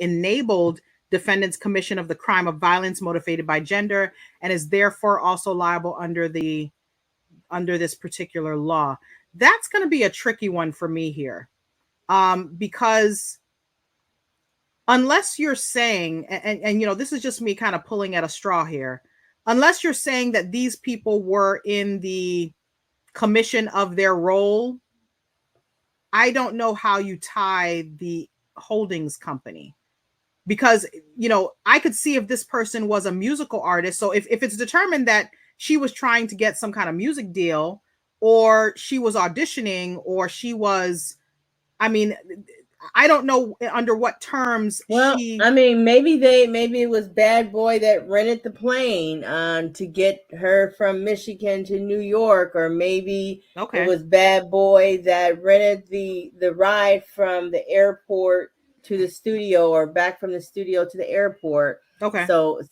enabled defendant's commission of the crime of violence motivated by gender, and is therefore also liable under this particular law. That's going to be a tricky one for me here, because unless you're saying, and this is just me kind of pulling at a straw here, unless you're saying that these people were in the commission of their role, I don't know how you tie the holdings company, because I could see if this person was a musical artist. So if it's determined that she was trying to get some kind of music deal, or she was auditioning, or she was, I don't know under what terms. Well, maybe it was Bad Boy that rented the plane to get her from Michigan to New York, or maybe it was Bad Boy that rented the ride from the airport to the studio, or back from the studio to the airport. Okay. So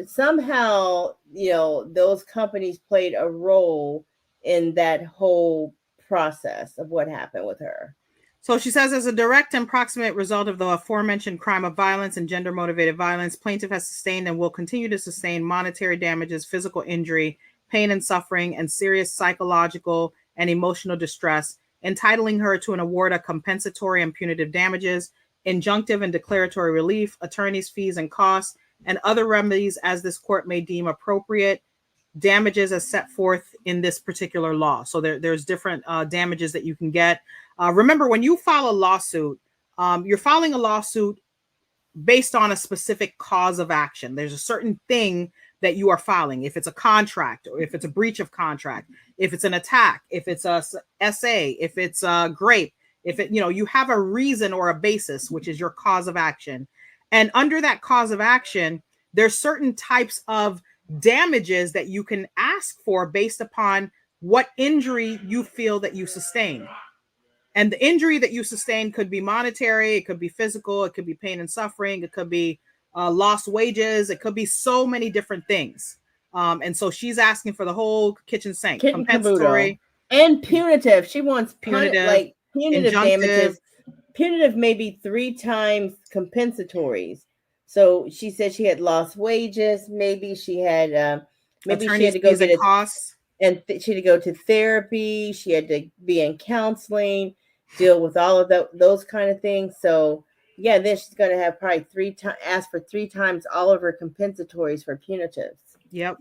somehow, those companies played a role in that whole process of what happened with her. So she says, as a direct and proximate result of the aforementioned crime of violence and gender-motivated violence, plaintiff has sustained and will continue to sustain monetary damages, physical injury, pain and suffering, and serious psychological and emotional distress, entitling her to an award of compensatory and punitive damages, injunctive and declaratory relief, attorney's fees and costs, and other remedies as this court may deem appropriate, damages as set forth in this particular law. So there's different damages that you can get. Remember, when you file a lawsuit, you're filing a lawsuit based on a specific cause of action. There's a certain thing that you are filing. If it's a contract, or if it's a breach of contract, if it's an attack, if it's a SA, if it's a grape, if it, you have a reason or a basis, which is your cause of action. And under that cause of action, there's certain types of damages that you can ask for based upon what injury you feel that you sustained. And the injury that you sustain could be monetary, it could be physical, it could be pain and suffering, it could be lost wages, it could be so many different things. And so she's asking for the whole kitchen sink, compensatory and punitive. She wants punitive damages. Punitive maybe 3 times compensatories. So she said she had lost wages. Maybe she had she had to go get costs. And she had to go to therapy. She had to be in counseling, deal with all of those kind of things. So yeah, then she's going to have probably ask for 3 times all of her compensatories for punitives. Yep.